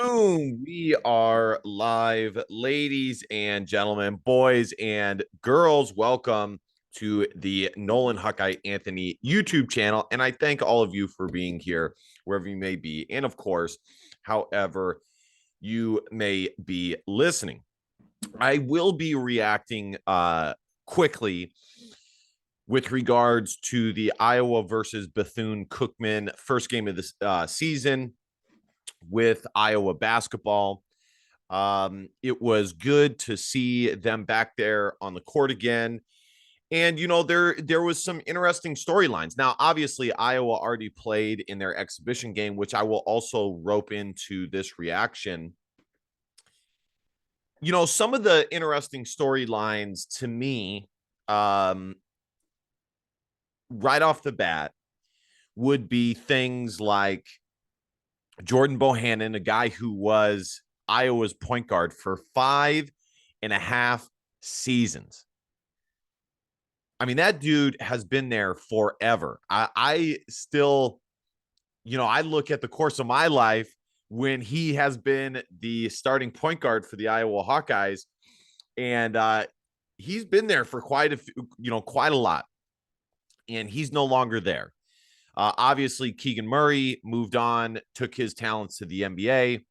Boom, we are live, ladies and gentlemen, boys and girls. Welcome to the Nolan Huckeye Anthony YouTube channel. And I thank all of you for being here, wherever you may be. And of course, however you may be listening. I will be reacting quickly with regards to the Iowa versus Bethune-Cookman first game of the season with Iowa basketball. It was good to see them back there on the court again. And there was some interesting storylines. Now, obviously, Iowa already played in their exhibition game, which I will also rope into this reaction. Some of the interesting storylines to me, right off the bat, would be things like Jordan Bohannon, a guy who was Iowa's point guard for 5.5 seasons. I mean, that dude has been there forever. I still, I look at the course of my life when he has been the starting point guard for the Iowa Hawkeyes, and he's been there for quite a lot, and he's no longer there. Obviously, Keegan Murray moved on, took his talents to the NBA.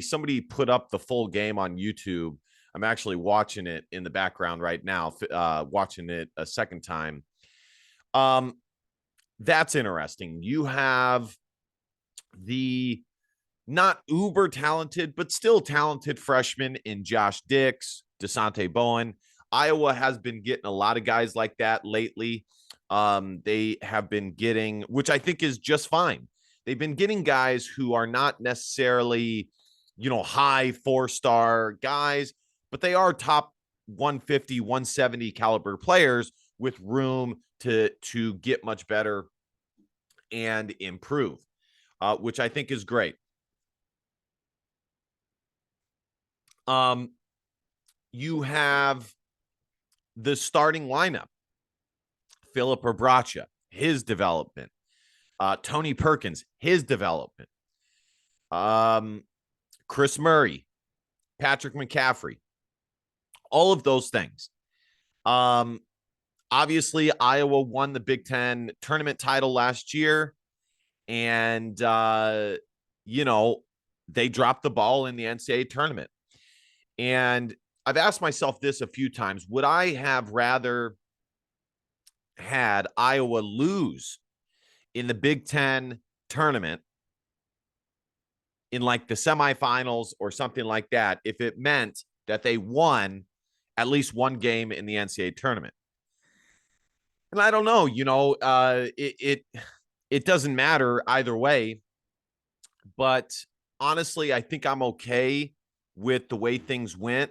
Somebody put up the full game on YouTube. I'm actually watching it in the background right now, watching it a second time. That's interesting. You have the not uber talented, but still talented freshman in Josh Dix, DeSante Bowen. Iowa has been getting a lot of guys like that lately. They have been getting, which I think is just fine. They've been getting guys who are not necessarily, high 4-star guys, but they are top 150, 170 caliber players with room to get much better and improve, which I think is great. You have the starting lineup. Philip Obracha, his development. Tony Perkins, his development. Chris Murray, Patrick McCaffrey, all of those things. Obviously, Iowa won the Big Ten tournament title last year, and they dropped the ball in the NCAA tournament. And I've asked myself this a few times: would I have rather had Iowa lose in the Big Ten tournament in like the semifinals or something like that if it meant that they won at least one game in the NCAA tournament? And I don't know, it doesn't matter either way. But honestly, I think I'm okay with the way things went.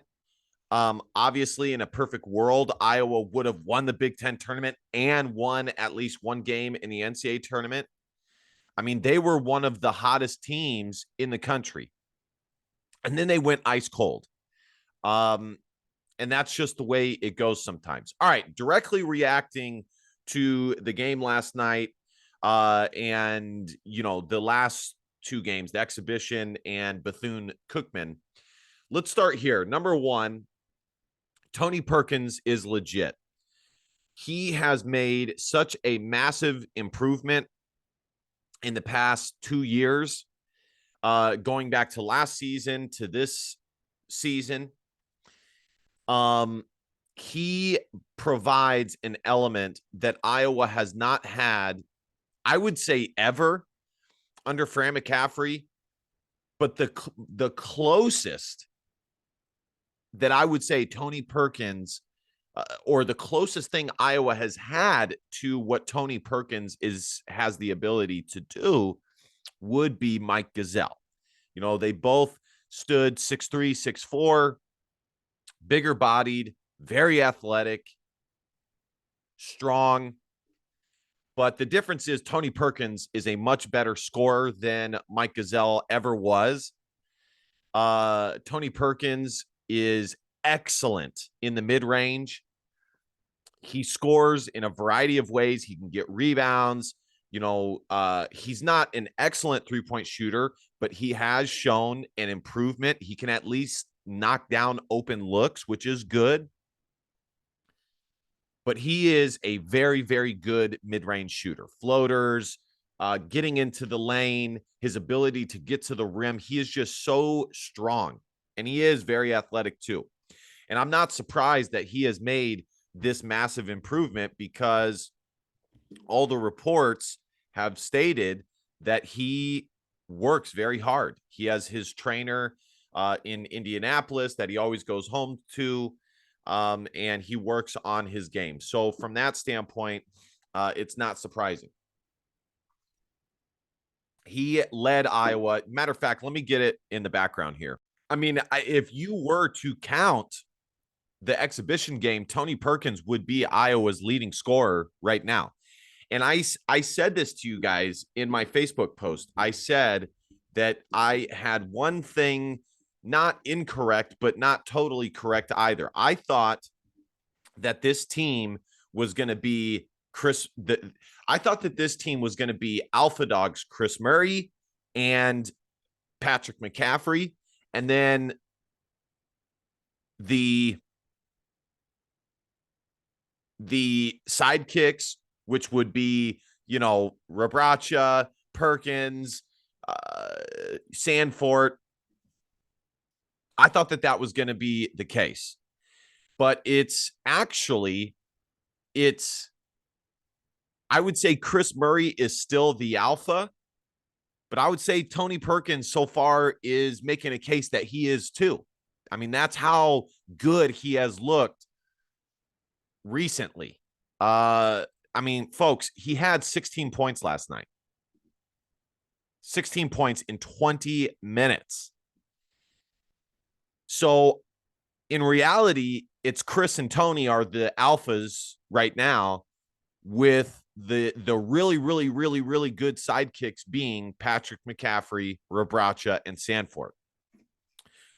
Obviously, in a perfect world, Iowa would have won the Big Ten tournament and won at least one game in the NCAA tournament. I mean, they were one of the hottest teams in the country. And then they went ice cold. And that's just the way it goes sometimes. All right, directly reacting to the game last night and, the last two games, the exhibition and Bethune-Cookman. Let's start here. Number one, Tony Perkins is legit. He has made such a massive improvement in the past 2 years, going back to last season to this season. He provides an element that Iowa has not had, I would say, ever under Fran McCaffrey. But the closest that I would say Tony Perkins, or the closest thing Iowa has had to what Tony Perkins has the ability to do, would be Mike Gesell. They both stood 6'3", 6'4", bigger bodied, very athletic, strong. But the difference is Tony Perkins is a much better scorer than Mike Gesell ever was. Tony Perkins is excellent in the mid-range. He scores in a variety of ways. He can get rebounds. He's not an excellent 3-point shooter, but he has shown an improvement. He can at least knock down open looks, which is good. But he is a very, very good mid-range shooter. Floaters, getting into the lane, his ability to get to the rim. He is just so strong, and he is very athletic too. And I'm not surprised that he has made this massive improvement, because all the reports have stated that he works very hard. He has his trainer in Indianapolis that he always goes home to, and he works on his game. So from that standpoint, it's not surprising. He led Iowa. Matter of fact, let me get it in the background here. I mean, if you were to count the exhibition game, Tony Perkins would be Iowa's leading scorer right now. And I said this to you guys in my Facebook post. I said that I had one thing not incorrect, but not totally correct either. I thought that this team was going to be I thought that this team was going to be Alpha Dogs Chris Murray and Patrick McCaffrey, and then the sidekicks, which would be, Rebraca, Perkins, Sanford. I thought that was going to be the case, but I would say Chris Murray is still the alpha, but I would say Tony Perkins so far is making a case that he is too. I mean, that's how good he has looked recently. I mean, folks, he had 16 points last night. 16 points in 20 minutes. So in reality, it's Chris and Tony are the alphas right now, with the really, really, really, really good sidekicks being Patrick McCaffrey, Rebraca, and Sanford.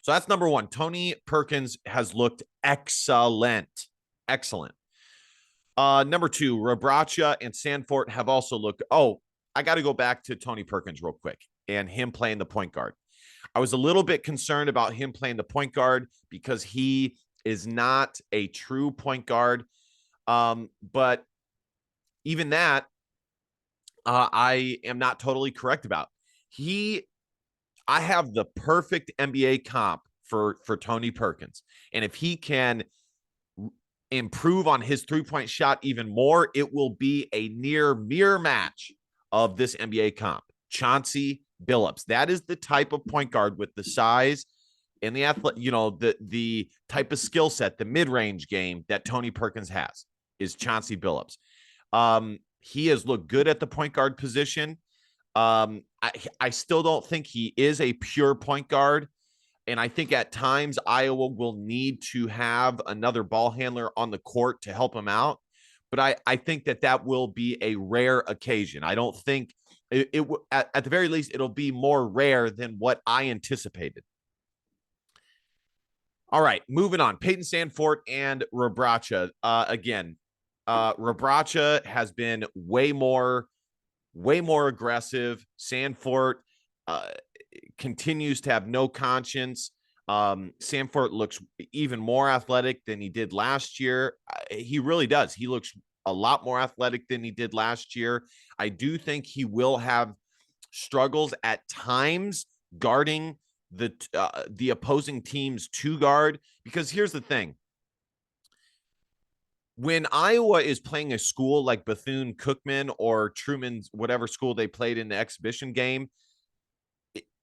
So that's number one. Tony Perkins has looked excellent. Excellent. Number two, Rebraca and Sanford have also looked. Oh, I got to go back to Tony Perkins real quick and him playing the point guard. I was a little bit concerned about him playing the point guard because he is not a true point guard. But even that, I am not totally correct about. I have the perfect NBA comp for Tony Perkins. And if he can improve on his three-point shot even more, it will be a near mirror match of this NBA comp. Chauncey Billups. That is the type of point guard with the size and the the type of skill set, the mid-range game that Tony Perkins has is Chauncey Billups. He has looked good at the point guard position. I still don't think he is a pure point guard. And I think at times Iowa will need to have another ball handler on the court to help him out. But I think that will be a rare occasion. I don't think at the very least, it'll be more rare than what I anticipated. All right, moving on. Peyton Sanford and Rebraca. Rebraca has been way more aggressive. Sanford continues to have no conscience. Sanford looks even more athletic than he did last year. He really does. He looks a lot more athletic than he did last year. I do think he will have struggles at times guarding the opposing team's two guard, because here's the thing. When Iowa is playing a school like Bethune-Cookman or Truman's, whatever school they played in the exhibition game,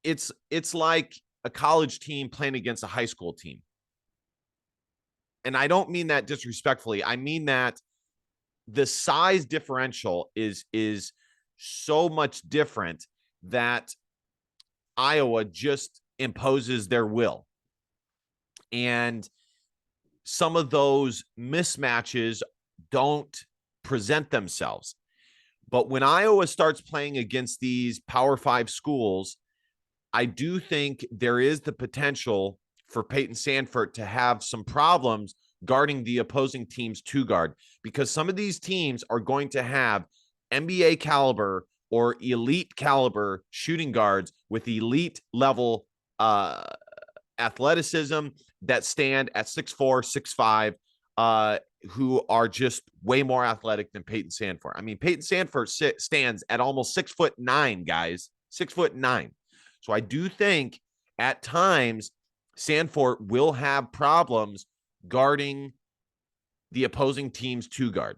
it's like a college team playing against a high school team. And I don't mean that disrespectfully. I mean that the size differential is so much different that Iowa just imposes their will. And some of those mismatches don't present themselves. But when Iowa starts playing against these Power 5 schools, I do think there is the potential for Peyton Sanford to have some problems guarding the opposing team's two guard, because some of these teams are going to have NBA caliber or elite caliber shooting guards with elite level athleticism that stand at 6'4", 6'5", who are just way more athletic than Peyton Sandfort. I mean, Peyton Sandfort stands at almost 6'9", guys, 6'9". So I do think at times Sandfort will have problems guarding the opposing team's two guard.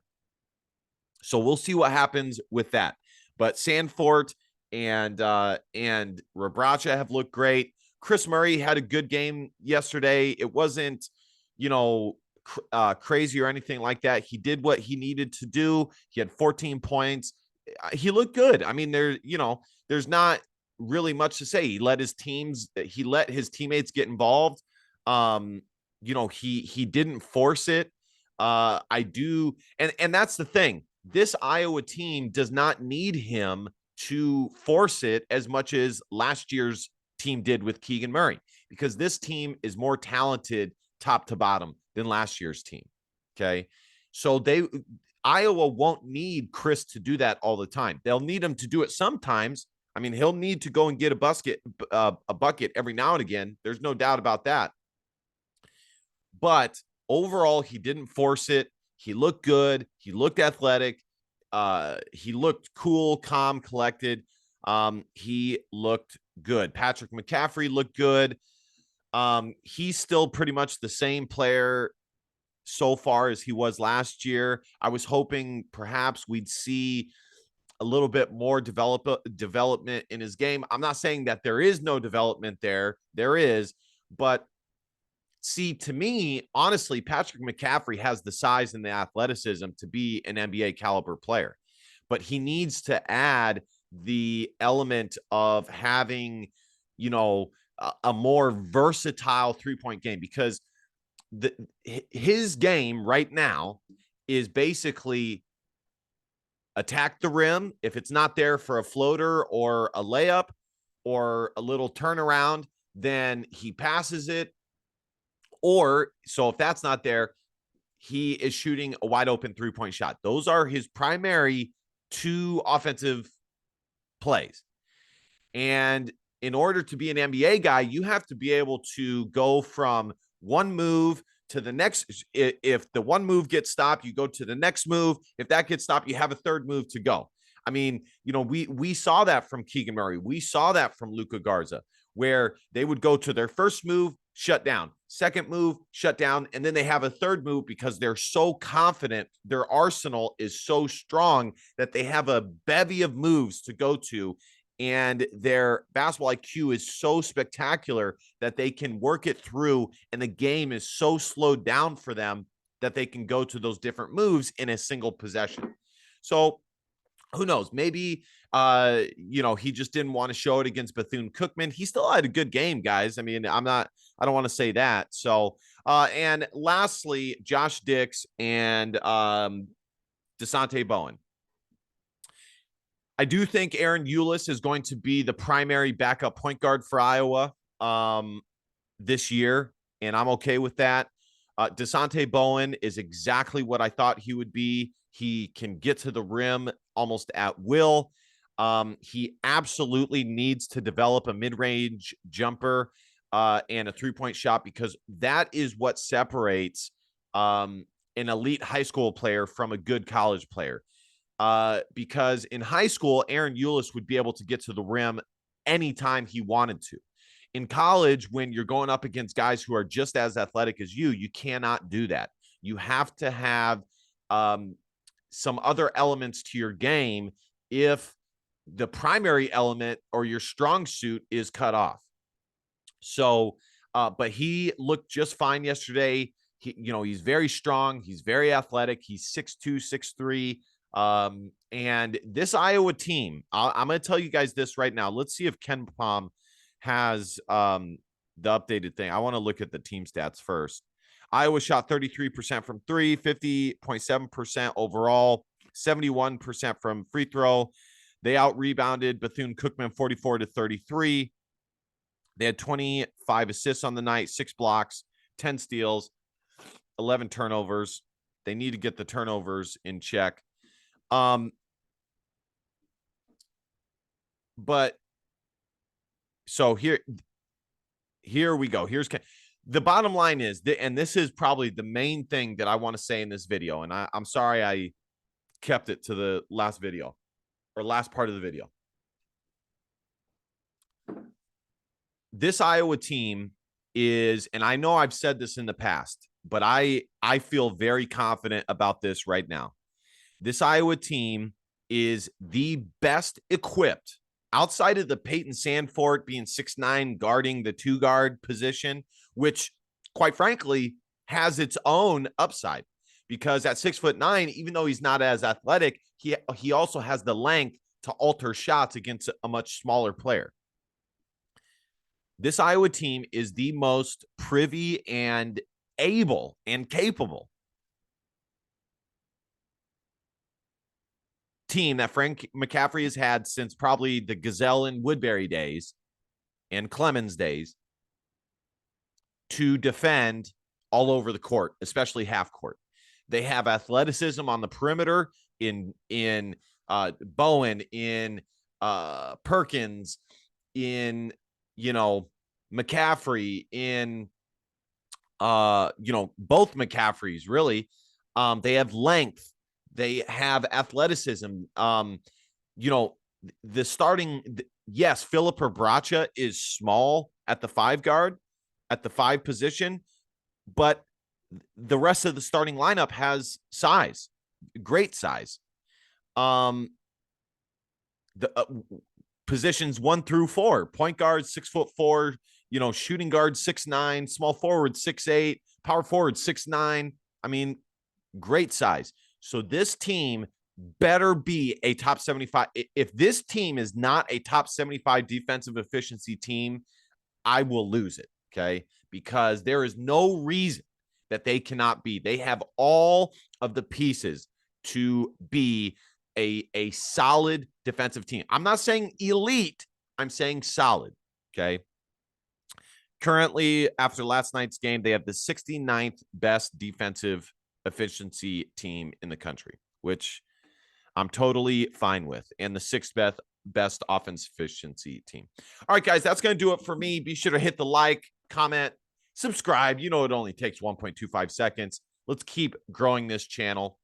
So we'll see what happens with that. But Sandfort and Rebraca have looked great. Chris Murray had a good game yesterday. It wasn't, crazy or anything like that. He did what he needed to do. He had 14 points. He looked good. I mean, there's not really much to say. He let his teammates get involved. He didn't force it. I do, and that's the thing. This Iowa team does not need him to force it as much as last year's team did with Keegan Murray, because this team is more talented top to bottom than last year's team. Okay. So Iowa won't need Chris to do that all the time. They'll need him to do it sometimes. I mean, he'll need to go and get a bucket every now and again. There's no doubt about that. But overall, he didn't force it. He looked good. He looked athletic. He looked cool, calm, collected. He looked good. Patrick McCaffrey looked good. He's still pretty much the same player so far as he was last year. I was hoping perhaps we'd see a little bit more development in his game. I'm not saying that there is no development there. There is, but see, to me, honestly, Patrick McCaffrey has the size and the athleticism to be an NBA caliber player, but he needs to add the element of having, a more versatile 3-point game, because his game right now is basically attack the rim. If it's not there for a floater or a layup or a little turnaround, then he passes it. Or, so if that's not there, he is shooting a wide open 3-point shot. Those are his primary two offensive plays. And in order to be an NBA guy, you have to be able to go from one move to the next. If the one move gets stopped, you go to the next move. If that gets stopped, you have a third move to go. I mean, we saw that from Keegan Murray. We saw that from Luka Garza, where they would go to their first move, shut down, second move, shut down, and then they have a third move because they're so confident. Their arsenal is so strong that they have a bevy of moves to go to, and their basketball IQ is so spectacular that they can work it through, and the game is so slowed down for them that they can go to those different moves in a single possession. So who knows? Maybe he just didn't want to show it against Bethune-Cookman. He still had a good game, guys. I mean, I don't want to say that. So, and lastly, Josh Dix and Desante Bowen. I do think Aaron Eulis is going to be the primary backup point guard for Iowa this year, and I'm okay with that. Desante Bowen is exactly what I thought he would be. He can get to the rim almost at will. He absolutely needs to develop a mid-range jumper and a 3-point shot, because that is what separates an elite high school player from a good college player. Because in high school, Aaron Eulis would be able to get to the rim anytime he wanted to. In college, when you're going up against guys who are just as athletic as you cannot do that. You have to have some other elements to your game if the primary element or your strong suit is cut off. So, but he looked just fine yesterday. He's very strong. He's very athletic. He's 6'2", 6'3". And this Iowa team, I'm going to tell you guys this right now. Let's see if Ken Palm has the updated thing. I want to look at the team stats first. Iowa shot 33% from three, 50.7% overall, 71% from free throw. They out-rebounded Bethune-Cookman 44-33. They had 25 assists on the night, 6 blocks, 10 steals, 11 turnovers. They need to get the turnovers in check. But so here we go. Here's the bottom line is, and this is probably the main thing that I want to say in this video. And I'm sorry I kept it to the last video or last part of the video. This Iowa team is, and I know I've said this in the past, but I feel very confident about this right now. This Iowa team is the best equipped outside of the Peyton Sandfort being 6'9", guarding the 2-guard position, which quite frankly has its own upside, because at 6'9", even though he's not as athletic, he also has the length to alter shots against a much smaller player. This Iowa team is the most privy and able and capable team that Frank McCaffrey has had since probably the Gazelle and Woodbury days and Clemens days to defend all over the court, especially half court. They have athleticism on the perimeter in Bowen, in Perkins, in McCaffrey, in both McCaffreys really. They have length. They have athleticism. The starting, yes, Philip Bracha is small at the 5-guard, at the 5 position, but the rest of the starting lineup has size, great size. The positions 1 through 4, point guard 6'4", shooting guard 6'9", small forward 6'8", power forward 6'9". I mean, great size. So this team better be a top 75. If this team is not a top 75 defensive efficiency team, I will lose it. Okay. Because there is no reason that they cannot be. They have all of the pieces to be a solid defensive team. I'm not saying elite. I'm saying solid. Okay. Currently, after last night's game, they have the 69th best defensive efficiency team in the country, which I'm totally fine with, and the 6th best offense efficiency team. All right, guys, that's going to do it for me. Be sure to hit the like, comment, subscribe. It only takes 1.25 seconds. Let's keep growing this channel.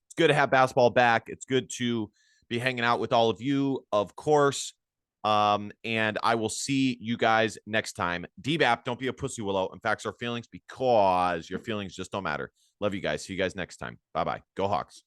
It's good to have basketball back. It's good to be hanging out with all of you, of course. And I will see you guys next time. DBAP, don't be a pussy willow. In fact, our feelings, because your feelings just don't matter. Love you guys. See you guys next time. Bye-bye. Go Hawks.